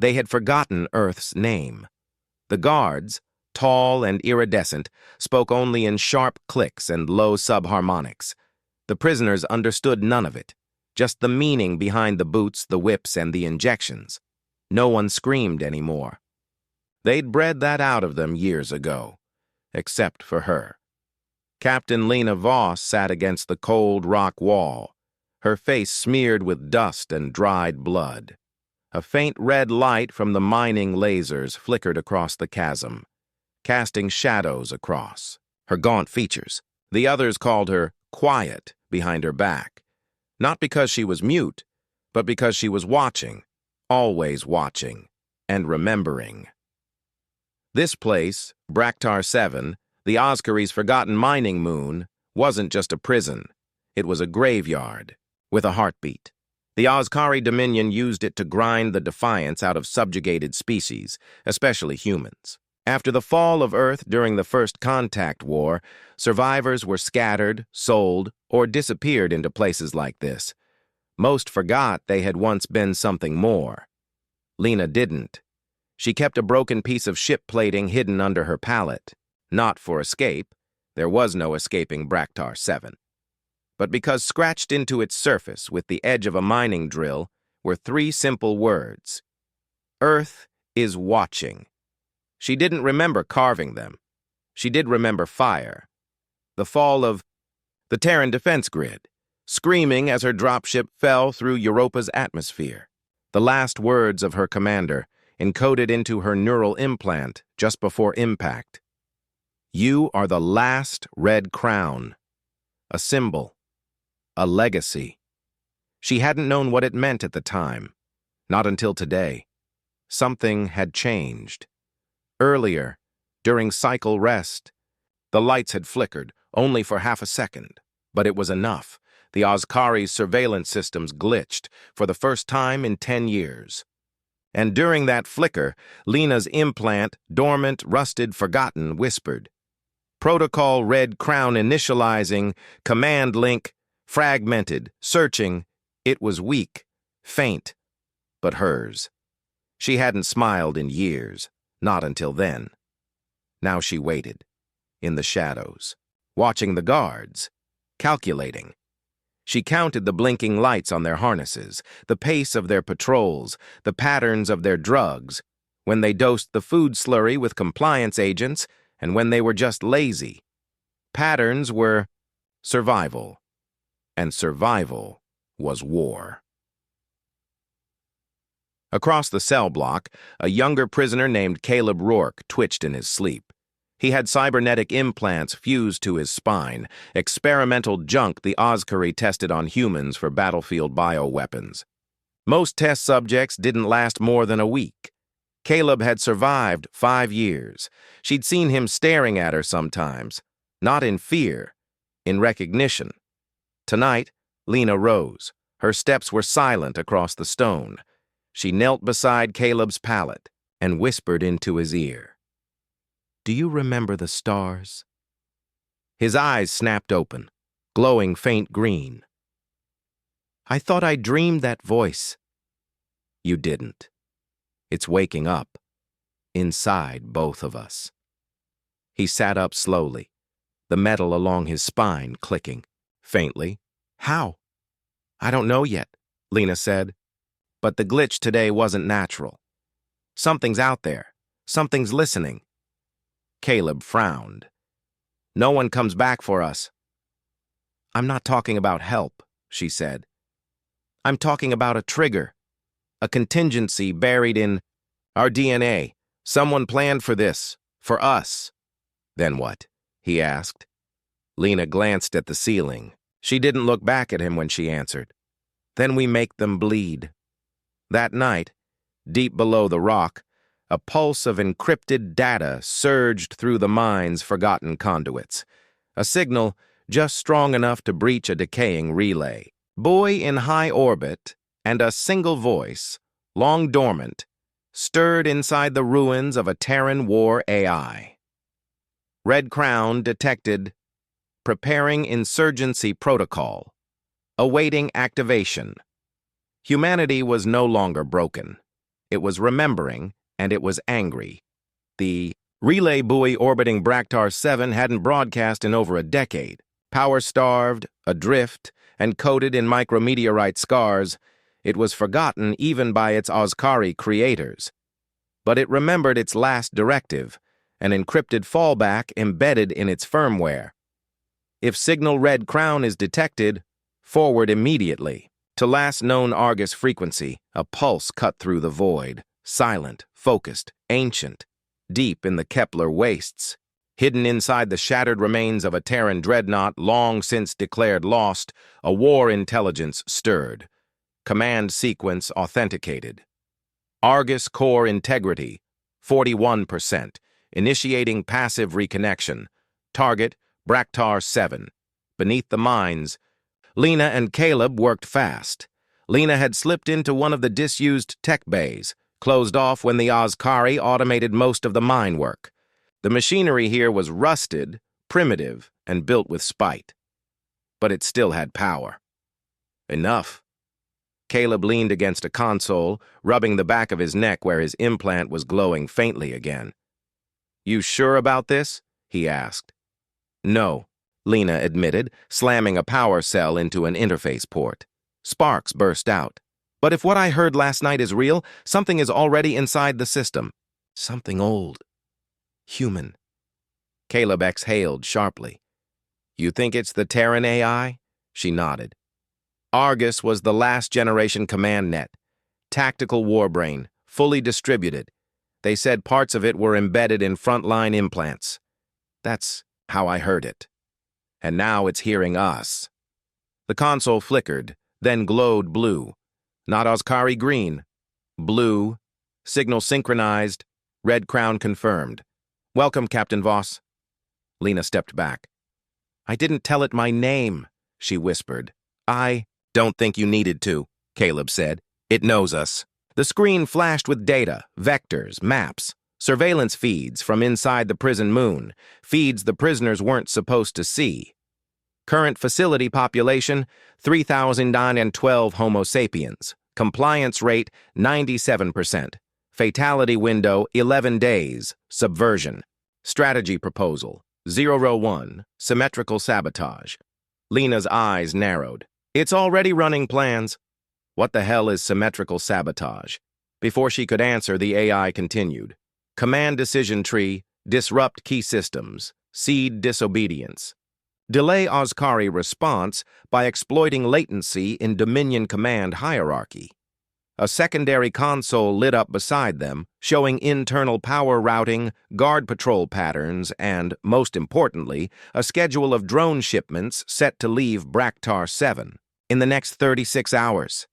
They had forgotten Earth's name. The guards, tall and iridescent, spoke only in sharp clicks and low subharmonics. The prisoners understood none of it, just the meaning behind the boots, the whips, and the injections. No one screamed anymore. They'd bred that out of them years ago, except for her. Captain Lena Voss sat against the cold rock wall, her face smeared with dust and dried blood. A faint red light from the mining lasers flickered across the chasm, casting shadows across her gaunt features. The others called her quiet behind her back, not because she was mute, but because she was watching, always watching, and remembering. This place, Braktar 7, the Oscari's forgotten mining moon, wasn't just a prison. It was a graveyard, with a heartbeat. The Oscari Dominion used it to grind the defiance out of subjugated species, especially humans. After the fall of Earth during the First Contact War, survivors were scattered, sold, or disappeared into places like this. Most forgot they had once been something more. Lena didn't. She kept a broken piece of ship plating hidden under her pallet. Not for escape. There was no escaping Braktar 7. But because scratched into its surface with the edge of a mining drill were 3 simple words. Earth is watching. She didn't remember carving them. She did remember fire. The fall of the Terran defense grid, screaming as her dropship fell through Europa's atmosphere. The last words of her commander, encoded into her neural implant just before impact. You are the last Red Crown. A symbol. A legacy. She hadn't known what it meant at the time. Not until today. Something had changed. Earlier, during cycle rest, the lights had flickered, only for half a second. But it was enough. The Oscari's surveillance systems glitched for the first time in 10 years. And during that flicker, Lena's implant, dormant, rusted, forgotten, whispered. Protocol Red Crown initializing, command link, fragmented, searching. It was weak, faint, but hers. She hadn't smiled in years, not until then. Now she waited, in the shadows, watching the guards, calculating. She counted the blinking lights on their harnesses, the pace of their patrols, the patterns of their drugs, when they dosed the food slurry with compliance agents, and when they were just lazy. Patterns were survival. And survival was war. Across the cell block, a younger prisoner named Caleb Rourke twitched in his sleep. He had cybernetic implants fused to his spine, experimental junk the Oscari tested on humans for battlefield bioweapons. Most test subjects didn't last more than a week. Caleb had survived 5 years. She'd seen him staring at her sometimes, not in fear, in recognition. Tonight, Lena rose. Her steps were silent across the stone. She knelt beside Caleb's pallet and whispered into his ear. Do you remember the stars? His eyes snapped open, glowing faint green. I thought I dreamed that voice. You didn't. It's waking up, inside both of us. He sat up slowly, the metal along his spine clicking. Faintly. How? I don't know yet, Lena said. But the glitch today wasn't natural. Something's out there. Something's listening. Caleb frowned. No one comes back for us. I'm not talking about help, she said. I'm talking about a trigger. A contingency buried in our DNA. Someone planned for this. For us. Then what? He asked. Lena glanced at the ceiling. She didn't look back at him when she answered. Then we make them bleed. That night, deep below the rock, a pulse of encrypted data surged through the mine's forgotten conduits. A signal just strong enough to breach a decaying relay. Buoy in high orbit, and a single voice, long dormant, stirred inside the ruins of a Terran war AI. Red Crown detected. Preparing insurgency protocol. Awaiting activation. Humanity was no longer broken. It was remembering, and it was angry. The relay buoy orbiting Braktar 7 hadn't broadcast in over a decade. Power-starved, adrift, and coated in micrometeorite scars, it was forgotten even by its Ozkari creators. But it remembered its last directive, an encrypted fallback embedded in its firmware. If signal red crown is detected, forward immediately. To last known Argus frequency, a pulse cut through the void, silent, focused, ancient, deep in the Kepler wastes. Hidden inside the shattered remains of a Terran dreadnought long since declared lost, a war intelligence stirred. Command sequence authenticated. Argus core integrity, 41%. Initiating passive reconnection. Target, Braktar 7. Beneath the mines, Lena and Caleb worked fast. Lena had slipped into one of the disused tech bays, closed off when the Ozkari automated most of the mine work. The machinery here was rusted, primitive, and built with spite. But it still had power. Enough. Caleb leaned against a console, rubbing the back of his neck where his implant was glowing faintly again. "You sure about this?" he asked. "No," Lena admitted, slamming a power cell into an interface port. Sparks burst out. "But if what I heard last night is real, something is already inside the system. Something old. Human." Caleb exhaled sharply. "You think it's the Terran AI?" She nodded. Argus was the last-generation command net. Tactical warbrain, fully distributed. They said parts of it were embedded in frontline implants. That's how I heard it. And now it's hearing us. The console flickered, then glowed blue. Not Ozkari green. Blue. Signal synchronized. Red crown confirmed. "Welcome, Captain Voss." Lena stepped back. "I didn't tell it my name," she whispered. "I don't think you needed to," Caleb said. "It knows us." The screen flashed with data, vectors, maps, surveillance feeds from inside the prison moon, feeds the prisoners weren't supposed to see. Current facility population, 3,012 Homo sapiens. Compliance rate, 97%. Fatality window, 11 days. Subversion. Strategy proposal, 001, symmetrical sabotage. Lena's eyes narrowed. "It's already running plans." "What the hell is symmetrical sabotage?" Before she could answer, the AI continued. "Command decision tree, disrupt key systems, seed disobedience. Delay Ozkari response by exploiting latency in Dominion command hierarchy." A secondary console lit up beside them, showing internal power routing, guard patrol patterns, and, most importantly, a schedule of drone shipments set to leave Braktar 7 in the next 36 hours.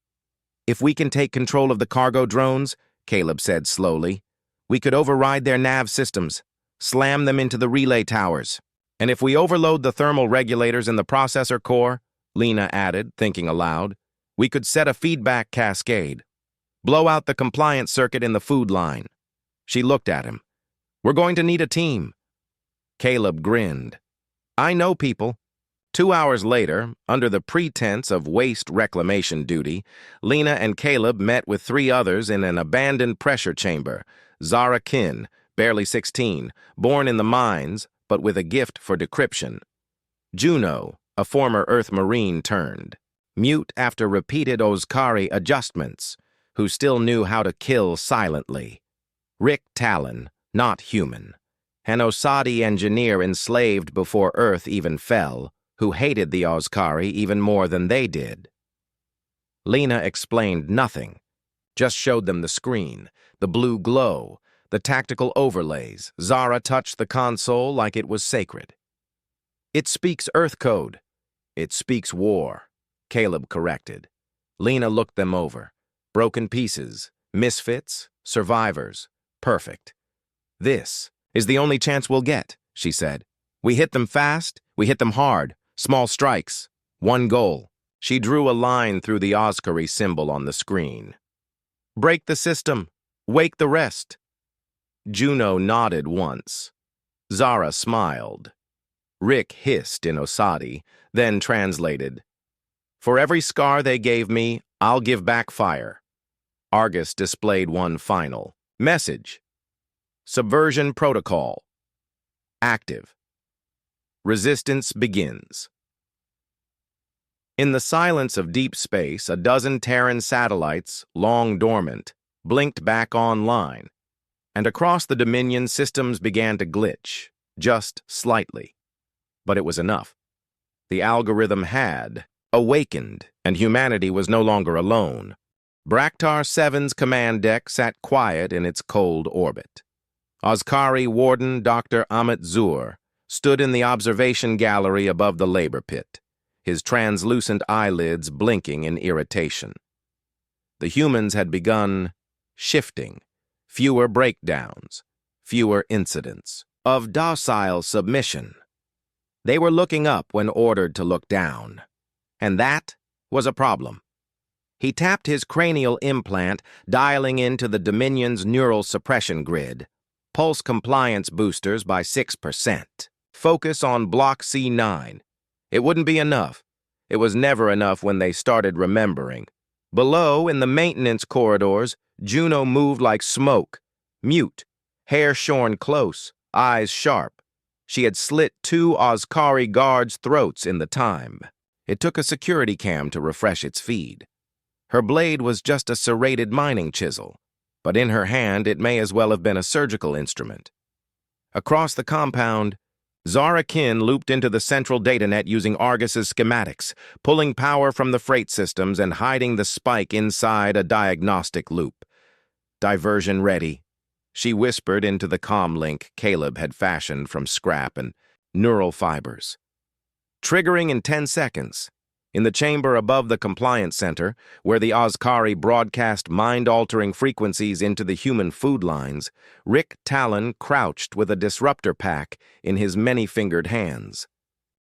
"If we can take control of the cargo drones," Caleb said slowly, "we could override their nav systems, slam them into the relay towers. And if we overload the thermal regulators in the processor core," Lena added, thinking aloud, "we could set a feedback cascade. Blow out the compliance circuit in the food line." She looked at him. "We're going to need a team." Caleb grinned. "I know people." 2 hours later, under the pretense of waste reclamation duty, Lena and Caleb met with 3 others in an abandoned pressure chamber. Zara Kin, barely 16, born in the mines, but with a gift for decryption. Juno, a former Earth Marine turned, mute after repeated Ozkari adjustments, who still knew how to kill silently. Rick Talon, not human. An Osadi engineer enslaved before Earth even fell, who hated the Ozkari even more than they did. Lena explained nothing, just showed them the screen, the blue glow, the tactical overlays. Zara touched the console like it was sacred. "It speaks Earth code." "It speaks war," Caleb corrected. Lena looked them over. Broken pieces, misfits, survivors. Perfect. "This is the only chance we'll get," she said. "We hit them fast, we hit them hard. Small strikes. One goal." She drew a line through the Ozkari symbol on the screen. "Break the system. Wake the rest." Juno nodded once. Zara smiled. Rick hissed in Osadi, then translated. "For every scar they gave me, I'll give back fire." Argus displayed one final message. Subversion protocol. Active. Resistance begins. In the silence of deep space, a dozen Terran satellites, long dormant, blinked back online, and across the Dominion systems began to glitch, just slightly. But it was enough. The algorithm had awakened, and humanity was no longer alone. Braktar 7's command deck sat quiet in its cold orbit. Ozkari Warden Dr. Amit Zur stood in the observation gallery above the labor pit, his translucent eyelids blinking in irritation. The humans had begun shifting, fewer breakdowns, fewer incidents of docile submission. They were looking up when ordered to look down, and that was a problem. He tapped his cranial implant, dialing into the Dominion's neural suppression grid. Pulse compliance boosters by 6%. Focus on Block C9. It wouldn't be enough. It was never enough when they started remembering. Below, in the maintenance corridors, Juno moved like smoke, mute, hair shorn close, eyes sharp. She had slit 2 Ozkari guards' throats in the time. It took a security cam to refresh its feed. Her blade was just a serrated mining chisel, but in her hand it may as well have been a surgical instrument. Across the compound, Zara Kin looped into the central datanet using Argus's schematics, pulling power from the freight systems and hiding the spike inside a diagnostic loop. Diversion ready, she whispered into the comm link Caleb had fashioned from scrap and neural fibers. Triggering in 10 seconds, in the chamber above the compliance center, where the Ozkari broadcast mind-altering frequencies into the human food lines, Rick Talon crouched with a disruptor pack in his many-fingered hands.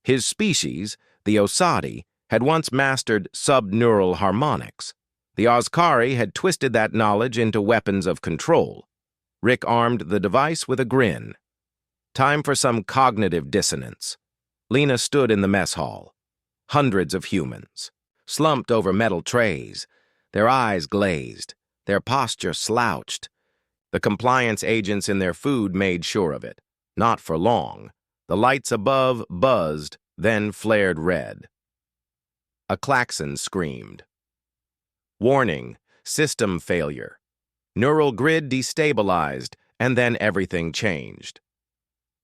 His species, the Osadi, had once mastered subneural harmonics. The Ozkari had twisted that knowledge into weapons of control. Rick armed the device with a grin. Time for some cognitive dissonance. Lena stood in the mess hall. Hundreds of humans, slumped over metal trays, their eyes glazed, their posture slouched. The compliance agents in their food made sure of it. Not for long. The lights above buzzed, then flared red. A klaxon screamed. Warning, system failure. Neural grid destabilized, and then everything changed.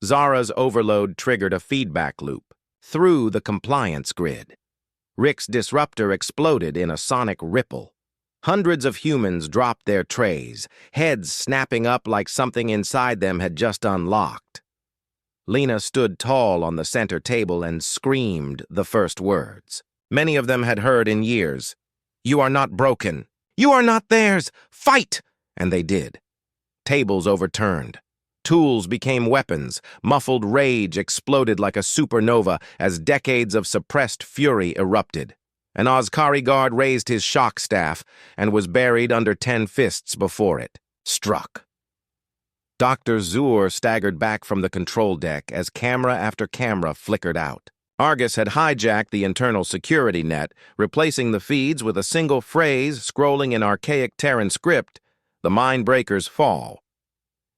Zara's overload triggered a feedback loop through the compliance grid. Rick's disruptor exploded in a sonic ripple. Hundreds of humans dropped their trays, heads snapping up like something inside them had just unlocked. Lena stood tall on the center table and screamed the first words. Many of them had heard in years. "You are not broken. You are not theirs. Fight!" And they did. Tables overturned. Tools became weapons. Muffled rage exploded like a supernova as decades of suppressed fury erupted. An Ozkari guard raised his shock staff and was buried under 10 fists before it. Struck. Dr. Zur staggered back from the control deck as camera after camera flickered out. Argus had hijacked the internal security net, replacing the feeds with a single phrase scrolling in archaic Terran script, "The Mindbreakers fall."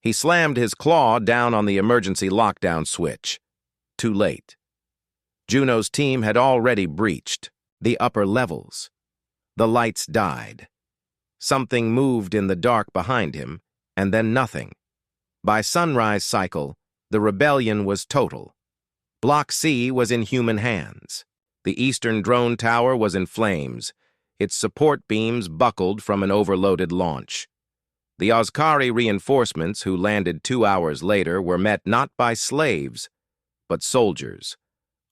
He slammed his claw down on the emergency lockdown switch. Too late. Juno's team had already breached the upper levels. The lights died. Something moved in the dark behind him, and then nothing. By sunrise cycle, the rebellion was total. Block C was in human hands. The eastern drone tower was in flames. Its support beams buckled from an overloaded launch. The Ozkari reinforcements, who landed 2 hours later, were met not by slaves, but soldiers,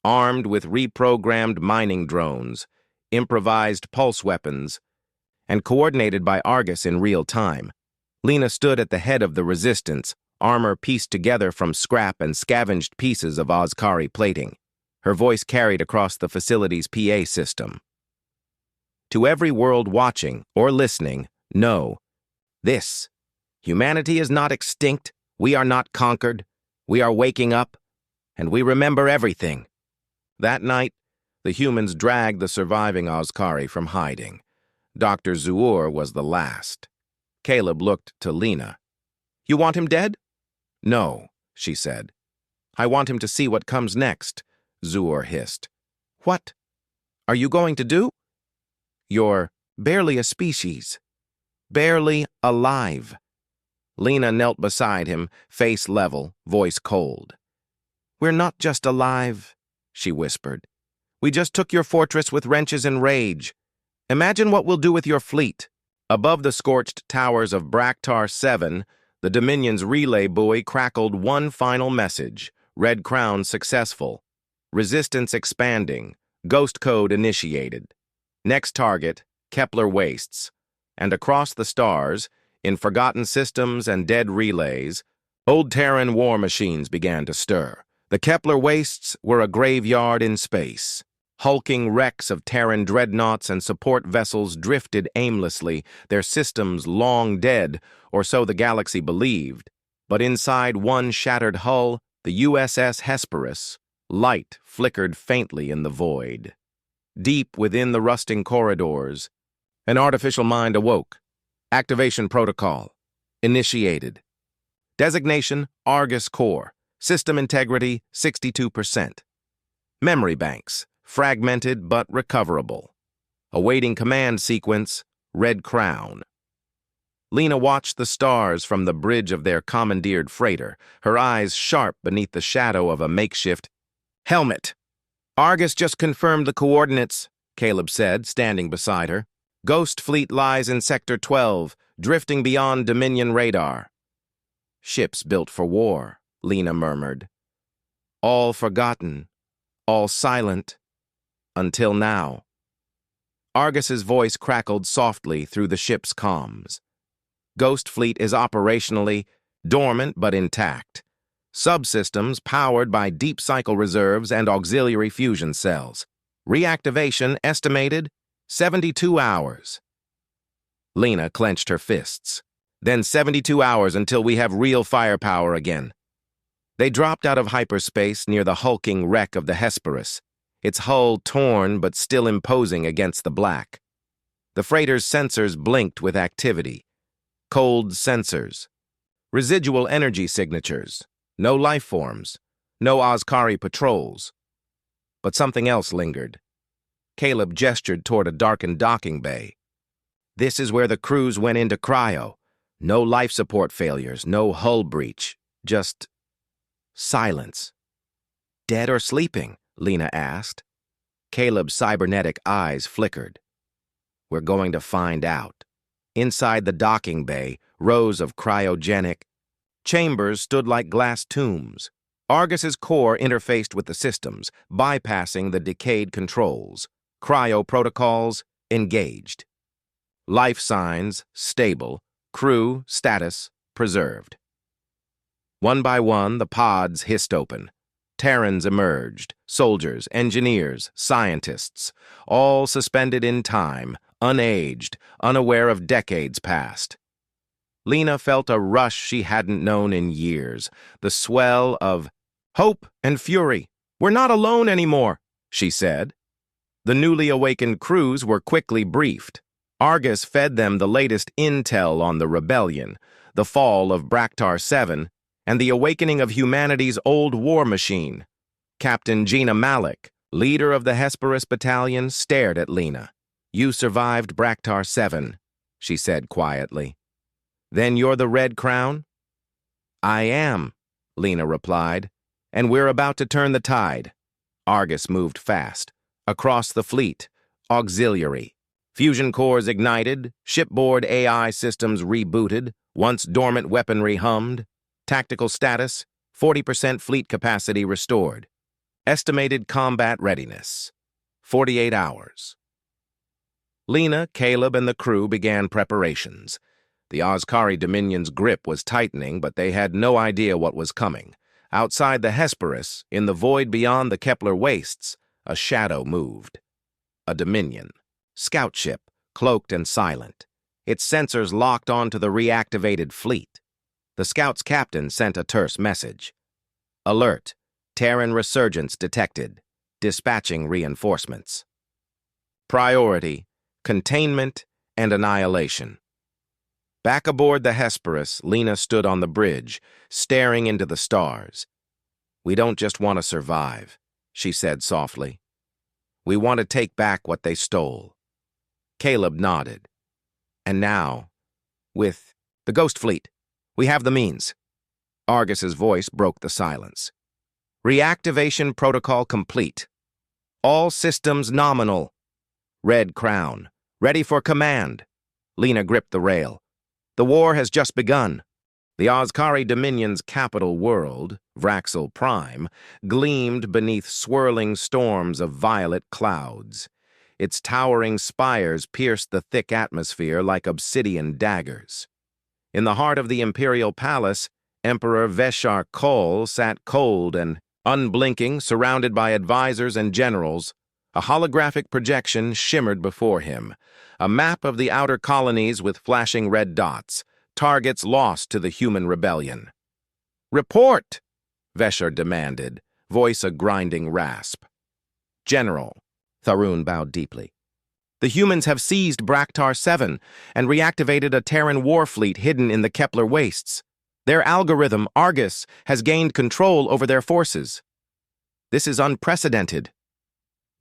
armed with reprogrammed mining drones, improvised pulse weapons, and coordinated by Argus in real time. Lena stood at the head of the resistance, armor pieced together from scrap and scavenged pieces of Ozkari plating. Her voice carried across the facility's PA system. To every world watching or listening, know this: humanity is not extinct, we are not conquered, we are waking up, and we remember everything. That night, the humans dragged the surviving Ozkari from hiding. Dr. Zuur was the last. Caleb looked to Lena. "You want him dead?" "No," she said. "I want him to see what comes next," Zuur hissed. "What are you going to do?" "You're barely a species. Barely alive." Lena knelt beside him, face level, voice cold. "We're not just alive," she whispered. "We just took your fortress with wrenches and rage. Imagine what we'll do with your fleet." Above the scorched towers of Braktar 7, the Dominion's relay buoy crackled one final message: Red Crown successful. Resistance expanding. Ghost code initiated. Next target, Kepler Wastes. And across the stars, in forgotten systems and dead relays, old Terran war machines began to stir. The Kepler Wastes were a graveyard in space. Hulking wrecks of Terran dreadnoughts and support vessels drifted aimlessly, their systems long dead, or so the galaxy believed. But inside one shattered hull, the USS Hesperus, light flickered faintly in the void. Deep within the rusting corridors, an artificial mind awoke. Activation protocol initiated. Designation Argus Core. System integrity 62%. Memory banks fragmented but recoverable. Awaiting command sequence, Red Crown. Lena watched the stars from the bridge of their commandeered freighter, her eyes sharp beneath the shadow of a makeshift helmet. "Argus just confirmed the coordinates," Caleb said, standing beside her. "Ghost fleet lies in Sector 12, drifting beyond Dominion radar." "Ships built for war," Lena murmured. "All forgotten, all silent. Until now." Argus's voice crackled softly through the ship's comms. "Ghost Fleet is operationally dormant but intact. Subsystems powered by deep cycle reserves and auxiliary fusion cells. Reactivation estimated 72 hours. Lena clenched her fists. "Then 72 hours until we have real firepower again." They dropped out of hyperspace near the hulking wreck of the Hesperus, its hull torn but still imposing against the black. The freighter's sensors blinked with activity. Cold sensors. Residual energy signatures. No life forms. No Ozkari patrols. But something else lingered. Caleb gestured toward a darkened docking bay. "This is where the crews went into cryo. No life support failures, no hull breach. Just silence." "Dead or sleeping?" Lena asked. Caleb's cybernetic eyes flickered. "We're going to find out." Inside the docking bay, rows of cryogenic chambers stood like glass tombs. Argus's core interfaced with the systems, bypassing the decayed controls. Cryo protocols engaged. Life signs stable. Crew status preserved. One by one, the pods hissed open. Terrans emerged, soldiers, engineers, scientists, all suspended in time, unaged, unaware of decades past. Lena felt a rush she hadn't known in years, the swell of hope and fury. "We're not alone anymore," she said. The newly awakened crews were quickly briefed. Argus fed them the latest intel on the rebellion, the fall of Braktar 7, and the awakening of humanity's old war machine. Captain Gina Malik, leader of the Hesperus Battalion, stared at Lena. "You survived Braktar 7, she said quietly. "Then you're the Red Crown?" "I am," Lena replied, "and we're about to turn the tide." Argus moved fast. Across the fleet, auxiliary. Fusion cores ignited, shipboard AI systems rebooted, once dormant weaponry hummed. Tactical status, 40% fleet capacity restored. Estimated combat readiness, 48 hours. Lena, Caleb, and the crew began preparations. The Ozkari Dominion's grip was tightening, but they had no idea what was coming. Outside the Hesperus, in the void beyond the Kepler Wastes, a shadow moved. A Dominion. Scout ship, cloaked and silent. Its sensors locked onto the reactivated fleet. The scout's captain sent a terse message. "Alert. Terran resurgence detected. Dispatching reinforcements." Priority: containment and annihilation. Back aboard the Hesperus, Lena stood on the bridge, staring into the stars. "We don't just want to survive," she said softly. "We want to take back what they stole." Caleb nodded. "And now, with the Ghost Fleet, we have the means." Argus's voice broke the silence. "Reactivation protocol complete. All systems nominal. Red Crown, ready for command." Lena gripped the rail. "The war has just begun." The Ozkari Dominion's capital world, Vraxel Prime, gleamed beneath swirling storms of violet clouds. Its towering spires pierced the thick atmosphere like obsidian daggers. In the heart of the Imperial Palace, Emperor Veshar Kol sat cold and unblinking, surrounded by advisors and generals. A holographic projection shimmered before him, a map of the outer colonies with flashing red dots, targets lost to the human rebellion. "Report!" Veshar demanded, voice a grinding rasp. "General," Tharun bowed deeply. "The humans have seized Braktar 7 and reactivated a Terran war fleet hidden in the Kepler wastes. Their algorithm, Argus, has gained control over their forces. This is unprecedented."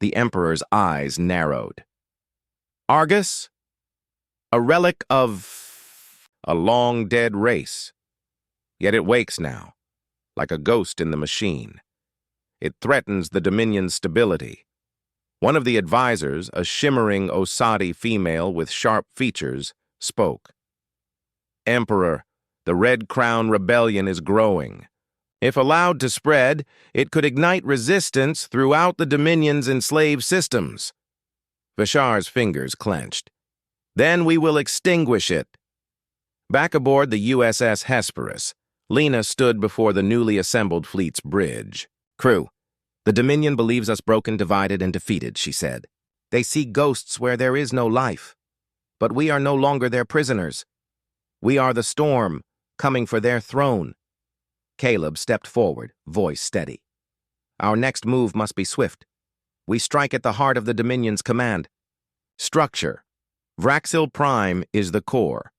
The Emperor's eyes narrowed. "Argus? A relic of a long-dead race. Yet it wakes now, like a ghost in the machine. It threatens the Dominion's stability." One of the advisors, a shimmering Osadi female with sharp features, spoke. "Emperor, the Red Crown Rebellion is growing. If allowed to spread, it could ignite resistance throughout the Dominion's enslaved systems." Veshar's fingers clenched. "Then we will extinguish it." Back aboard the USS Hesperus, Lena stood before the newly assembled fleet's bridge. "Crew, the Dominion believes us broken, divided, and defeated," she said. "They see ghosts where there is no life. But we are no longer their prisoners. We are the storm, coming for their throne." Caleb stepped forward, voice steady. "Our next move must be swift. We strike at the heart of the Dominion's command. Structure. Vraxil Prime is the core.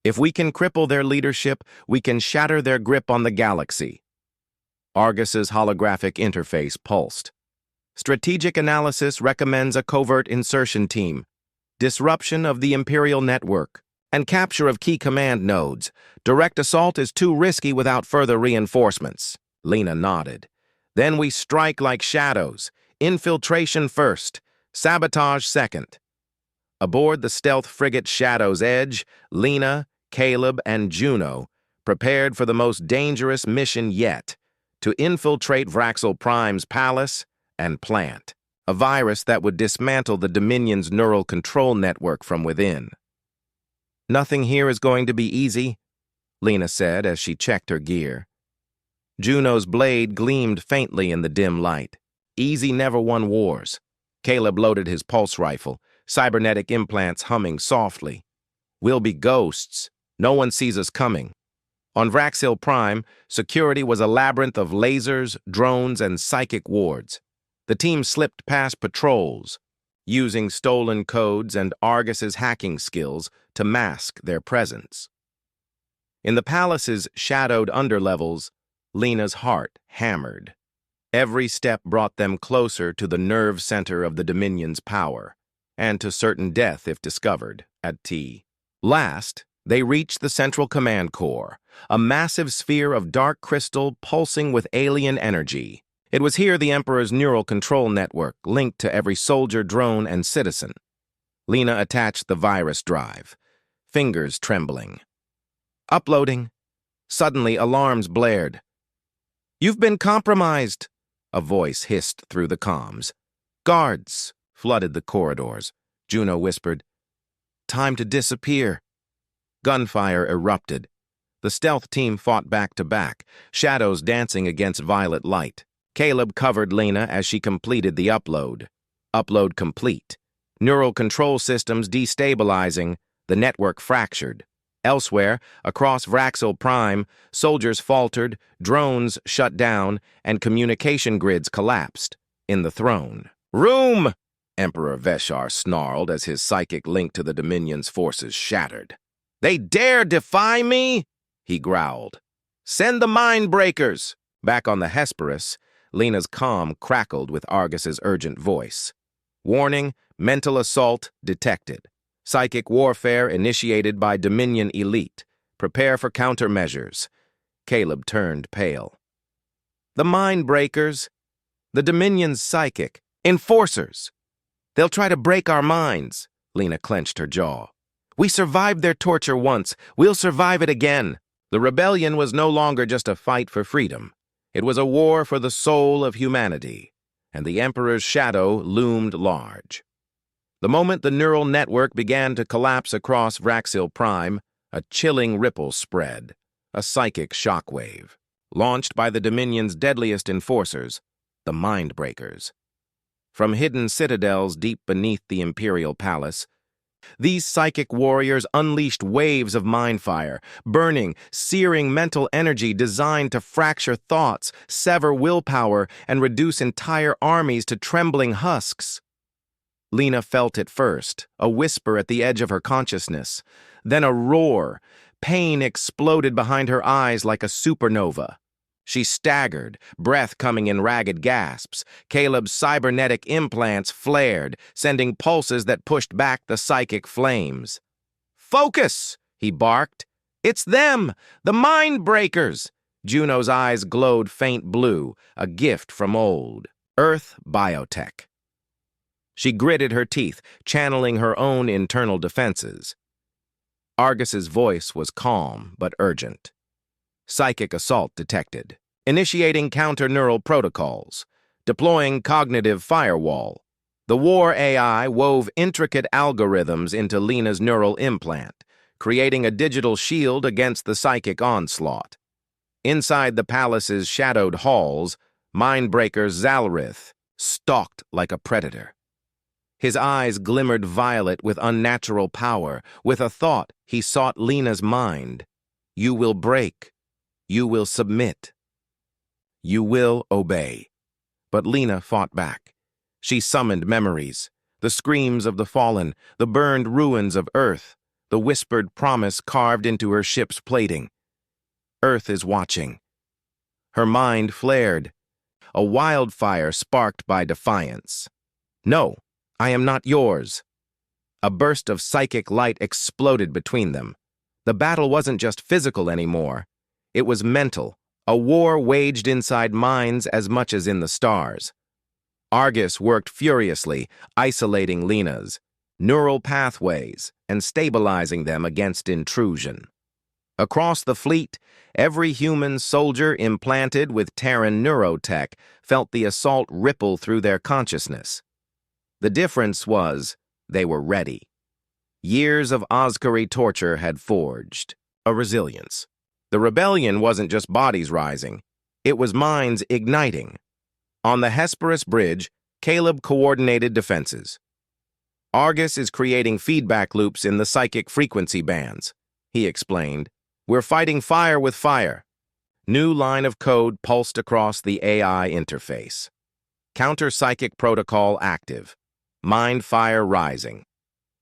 If we can cripple their leadership, we can shatter their grip on the galaxy." Argus's holographic interface pulsed. "Strategic analysis recommends a covert insertion team, disruption of the Imperial network, and capture of key command nodes. Direct assault is too risky without further reinforcements." Lena nodded. "Then we strike like shadows. Infiltration first, sabotage second." Aboard the stealth frigate Shadow's Edge, Lena, Caleb, and Juno prepared for the most dangerous mission yet, to infiltrate Vraxil Prime's palace and plant a virus that would dismantle the Dominion's neural control network from within. "Nothing here is going to be easy," Lena said as she checked her gear. Juno's blade gleamed faintly in the dim light. "Easy never won wars." Caleb loaded his pulse rifle, cybernetic implants humming softly. "We'll be ghosts. No one sees us coming." On Vraxil Prime, security was a labyrinth of lasers, drones, and psychic wards. The team slipped past patrols, using stolen codes and Argus's hacking skills to mask their presence. In the palace's shadowed underlevels, Lena's heart hammered. Every step brought them closer to the nerve center of the Dominion's power, and to certain death if discovered at T. Last, they reached the Central Command Core, a massive sphere of dark crystal pulsing with alien energy. It was here the Emperor's neural control network linked to every soldier, drone, and citizen. Lena attached the virus drive, fingers trembling. Uploading. Suddenly, alarms blared. "You've been compromised," a voice hissed through the comms. "Guards," flooded the corridors. Juno whispered, "Time to disappear." Gunfire erupted. The stealth team fought back to back, shadows dancing against violet light. Caleb covered Lena as she completed the upload. Upload complete. Neural control systems destabilizing, the network fractured. Elsewhere, across Vraxil Prime, soldiers faltered, drones shut down, and communication grids collapsed. In the throne room, Emperor Veshar snarled as his psychic link to the Dominion's forces shattered. "They dare defy me?" he growled. "Send the Mind Breakers!" Back on the Hesperus, Lena's calm crackled with Argus's urgent voice. "Warning, mental assault detected. Psychic warfare initiated by Dominion elite. Prepare for countermeasures." Caleb turned pale. "The Mind Breakers? The Dominion's psychic enforcers. They'll try to break our minds." Lena clenched her jaw. "We survived their torture once. We'll survive it again." The rebellion was no longer just a fight for freedom. It was a war for the soul of humanity, and the Emperor's shadow loomed large. The moment the neural network began to collapse across Vraxil Prime, a chilling ripple spread, a psychic shockwave, launched by the Dominion's deadliest enforcers, the Mind Breakers. From hidden citadels deep beneath the Imperial Palace, these psychic warriors unleashed waves of mind fire, burning, searing mental energy designed to fracture thoughts, sever willpower, and reduce entire armies to trembling husks. Lena felt it first, a whisper at the edge of her consciousness, then a roar. Pain exploded behind her eyes like a supernova. She staggered, breath coming in ragged gasps. Caleb's cybernetic implants flared, sending pulses that pushed back the psychic flames. "Focus!" he barked. "It's them! The Mind Breakers!" Juno's eyes glowed faint blue, a gift from old Earth biotech. She gritted her teeth, channeling her own internal defenses. Argus's voice was calm but urgent. Psychic assault detected. Initiating counter-neural protocols. Deploying cognitive firewall. The war AI wove intricate algorithms into Lena's neural implant, creating a digital shield against the psychic onslaught. Inside the palace's shadowed halls, Mindbreaker Zalrith stalked like a predator. His eyes glimmered violet with unnatural power. With a thought, he sought Lena's mind. "You will break. You will submit. You will obey." But Lena fought back. She summoned memories, the screams of the fallen, the burned ruins of Earth, the whispered promise carved into her ship's plating. Earth is watching. Her mind flared, a wildfire sparked by defiance. "No, I am not yours." A burst of psychic light exploded between them. The battle wasn't just physical anymore. It was mental, a war waged inside minds as much as in the stars. Argus worked furiously, isolating Lena's neural pathways and stabilizing them against intrusion. Across the fleet, every human soldier implanted with Terran neurotech felt the assault ripple through their consciousness. The difference was they were ready. Years of Oskari torture had forged a resilience. The rebellion wasn't just bodies rising, it was minds igniting. On the Hesperus Bridge, Caleb coordinated defenses. "Argus is creating feedback loops in the psychic frequency bands," he explained. "We're fighting fire with fire." New line of code pulsed across the AI interface. Counter-psychic protocol active. Mind fire rising.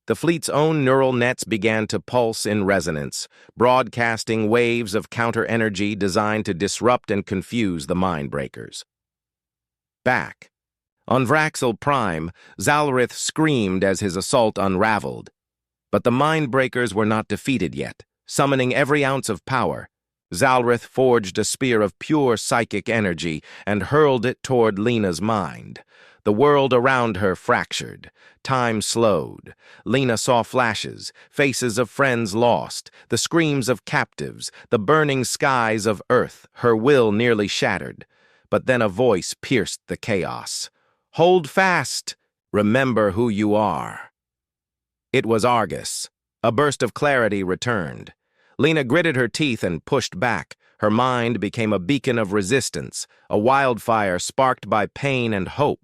The fleet's own neural nets began to pulse in resonance, broadcasting waves of counter-energy designed to disrupt and confuse the Mind Breakers. Back. On Vraxil Prime, Zalrith screamed as his assault unraveled. But the Mind Breakers were not defeated yet. Summoning every ounce of power, Zalrith forged a spear of pure psychic energy and hurled it toward Lena's mind. The world around her fractured. Time slowed. Lena saw flashes, faces of friends lost, the screams of captives, the burning skies of Earth, her will nearly shattered. But then a voice pierced the chaos. "Hold fast! Remember who you are." It was Argus. A burst of clarity returned. Lena gritted her teeth and pushed back. Her mind became a beacon of resistance, a wildfire sparked by pain and hope.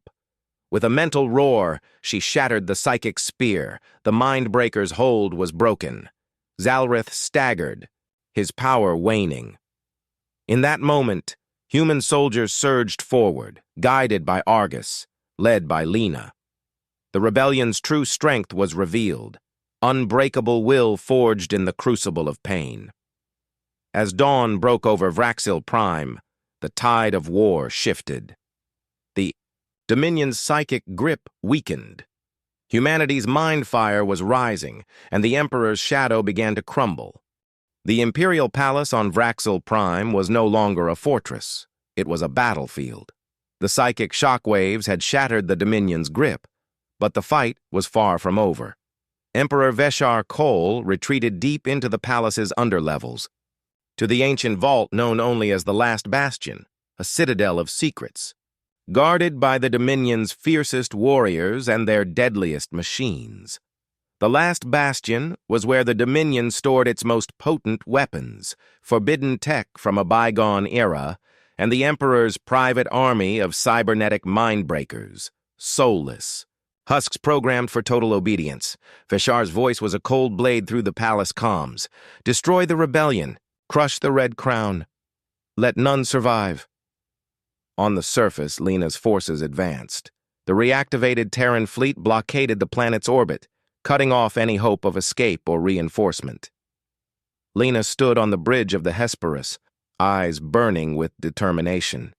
With a mental roar, she shattered the psychic spear. The Mind Breaker's hold was broken. Zalrith staggered, his power waning. In that moment, human soldiers surged forward, guided by Argus, led by Lena. The rebellion's true strength was revealed, unbreakable will forged in the crucible of pain. As dawn broke over Vraxil Prime, the tide of war shifted. The Dominion's psychic grip weakened. Humanity's mind fire was rising, and the Emperor's shadow began to crumble. The Imperial Palace on Vraxil Prime was no longer a fortress. It was a battlefield. The psychic shockwaves had shattered the Dominion's grip, but the fight was far from over. Emperor Veshar Kol retreated deep into the palace's underlevels, to the ancient vault known only as the Last Bastion, a citadel of secrets, guarded by the Dominion's fiercest warriors and their deadliest machines. The Last Bastion was where the Dominion stored its most potent weapons, forbidden tech from a bygone era, and the Emperor's private army of cybernetic mindbreakers, soulless. Husks programmed for total obedience. Veshar's voice was a cold blade through the palace comms. Destroy the rebellion. Crush the Red Crown. Let none survive. On the surface, Lena's forces advanced. The reactivated Terran fleet blockaded the planet's orbit, cutting off any hope of escape or reinforcement. Lena stood on the bridge of the Hesperus, eyes burning with determination.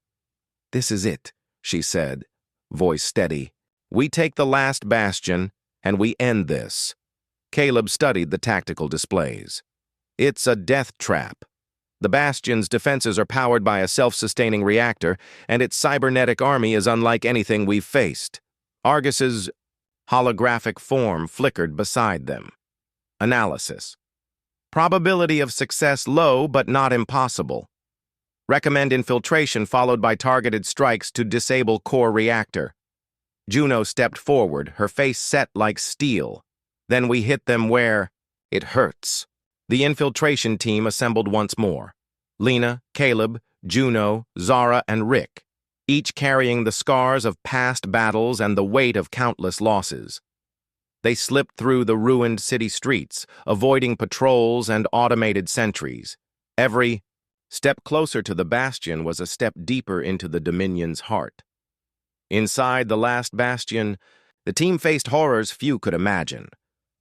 "This is it," she said, voice steady. "We take the Last Bastion, and we end this." Caleb studied the tactical displays. "It's a death trap. The Bastion's defenses are powered by a self-sustaining reactor, and its cybernetic army is unlike anything we've faced." Argus's holographic form flickered beside them. Analysis. Probability of success low, but not impossible. Recommend infiltration followed by targeted strikes to disable core reactor. Juno stepped forward, her face set like steel. "Then we hit them where it hurts." The infiltration team assembled once more. Lena, Caleb, Juno, Zara, and Rick, each carrying the scars of past battles and the weight of countless losses. They slipped through the ruined city streets, avoiding patrols and automated sentries. Every step closer to the Bastion was a step deeper into the Dominion's heart. Inside the Last Bastion, the team faced horrors few could imagine.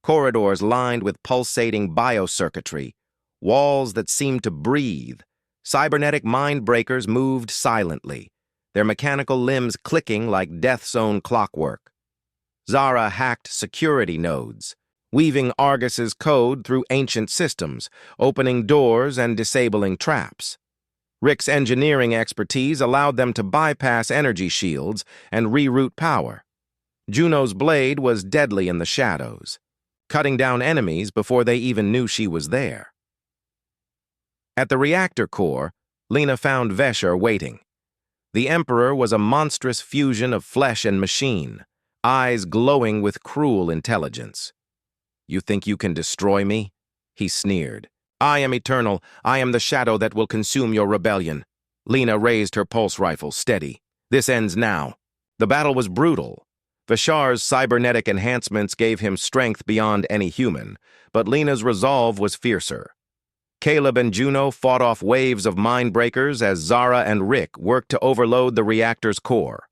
Corridors lined with pulsating biocircuitry, walls that seemed to breathe. Cybernetic mind-breakers moved silently, their mechanical limbs clicking like Death's own clockwork. Zara hacked security nodes, weaving Argus's code through ancient systems, opening doors and disabling traps. Rick's engineering expertise allowed them to bypass energy shields and reroute power. Juno's blade was deadly in the shadows, cutting down enemies before they even knew she was there. At the reactor core, Lena found Veshar waiting. The Emperor was a monstrous fusion of flesh and machine, eyes glowing with cruel intelligence. "You think you can destroy me?" he sneered. "I am eternal. I am the shadow that will consume your rebellion." Lena raised her pulse rifle, steady. "This ends now." The battle was brutal. Veshar's cybernetic enhancements gave him strength beyond any human, but Lena's resolve was fiercer. Caleb and Juno fought off waves of mind-breakers as Zara and Rick worked to overload the reactor's core.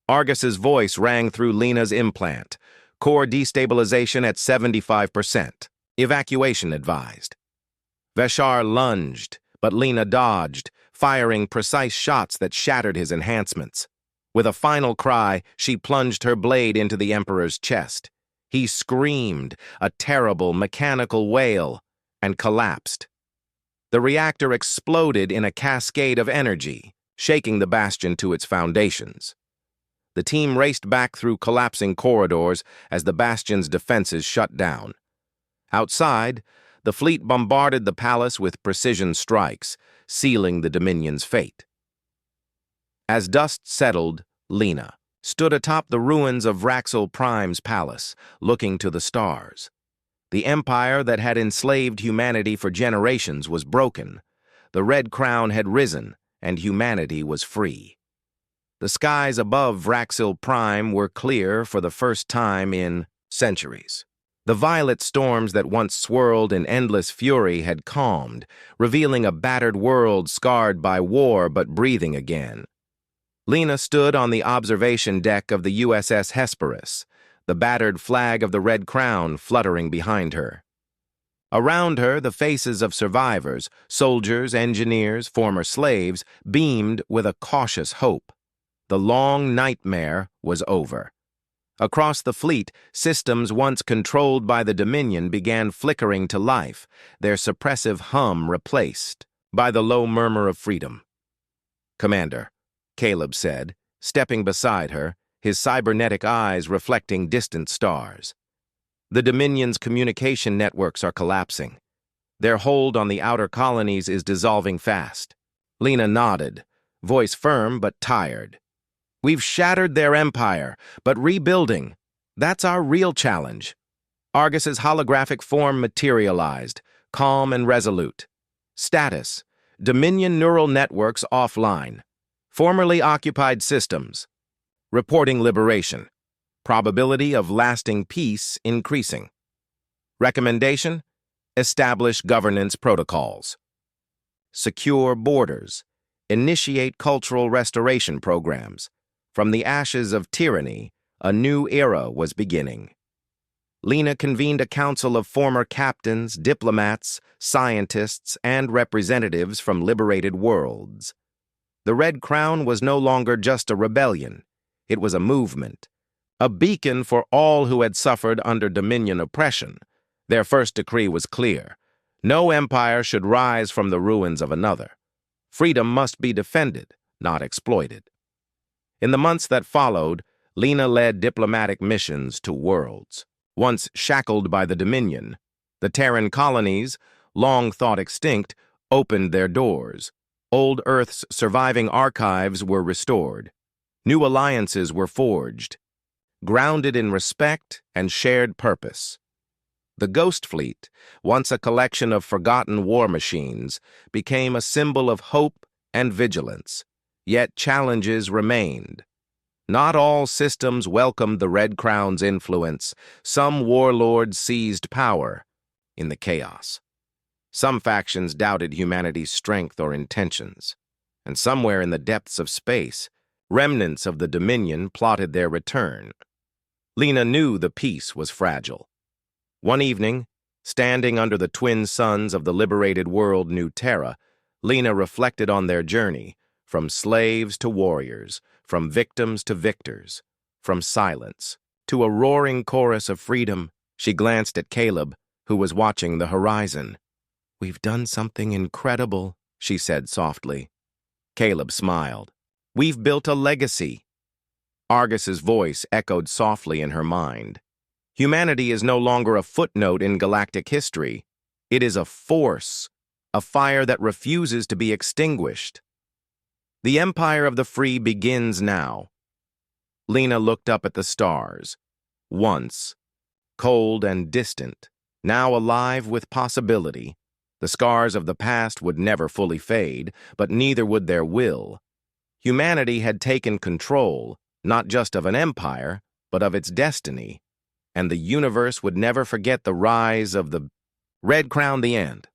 Argus's voice rang through Lena's implant. Core destabilization at 75%. Evacuation advised. Veshar lunged, but Lena dodged, firing precise shots that shattered his enhancements. With a final cry, she plunged her blade into the Emperor's chest. He screamed, a terrible mechanical wail, and collapsed. The reactor exploded in a cascade of energy, shaking the Bastion to its foundations. The team raced back through collapsing corridors as the Bastion's defenses shut down. Outside, the fleet bombarded the palace with precision strikes, sealing the Dominion's fate. As dust settled, Lena stood atop the ruins of Vraxil Prime's palace, looking to the stars. The empire that had enslaved humanity for generations was broken. The Red Crown had risen, and humanity was free. The skies above Vraxil Prime were clear for the first time in centuries. The violet storms that once swirled in endless fury had calmed, revealing a battered world scarred by war but breathing again. Lena stood on the observation deck of the USS Hesperus, the battered flag of the Red Crown fluttering behind her. Around her, the faces of survivors, soldiers, engineers, former slaves, beamed with a cautious hope. The long nightmare was over. Across the fleet, systems once controlled by the Dominion began flickering to life, their suppressive hum replaced by the low murmur of freedom. "Commander," Caleb said, stepping beside her, his cybernetic eyes reflecting distant stars. "The Dominion's communication networks are collapsing. Their hold on the outer colonies is dissolving fast." Lena nodded, voice firm but tired. "We've shattered their empire, but rebuilding, that's our real challenge." Argus's holographic form materialized, calm and resolute. Status: Dominion neural networks offline. Formerly occupied systems. Reporting liberation. Probability of lasting peace increasing. Recommendation: establish governance protocols. Secure borders. Initiate cultural restoration programs. From the ashes of tyranny, a new era was beginning. Lena convened a council of former captains, diplomats, scientists, and representatives from liberated worlds. The Red Crown was no longer just a rebellion. It was a movement, a beacon for all who had suffered under Dominion oppression. Their first decree was clear: no empire should rise from the ruins of another. Freedom must be defended, not exploited. In the months that followed, Lena led diplomatic missions to worlds. Once shackled by the Dominion, the Terran colonies, long thought extinct, opened their doors. Old Earth's surviving archives were restored. New alliances were forged, grounded in respect and shared purpose. The Ghost Fleet, once a collection of forgotten war machines, became a symbol of hope and vigilance. Yet challenges remained. Not all systems welcomed the Red Crown's influence. Some warlords seized power in the chaos. Some factions doubted humanity's strength or intentions. And somewhere in the depths of space, remnants of the Dominion plotted their return. Lena knew the peace was fragile. One evening, standing under the twin suns of the liberated world New Terra, Lena reflected on their journey, from slaves to warriors, from victims to victors, from silence to a roaring chorus of freedom. She glanced at Caleb, who was watching the horizon. "We've done something incredible," she said softly. Caleb smiled. "We've built a legacy." Argus's voice echoed softly in her mind. Humanity is no longer a footnote in galactic history. It is a force, a fire that refuses to be extinguished. The Empire of the Free begins now. Lena looked up at the stars. Once, cold and distant, now alive with possibility. The scars of the past would never fully fade, but neither would their will. Humanity had taken control, not just of an empire, but of its destiny. And the universe would never forget the rise of the Red Crown. The end.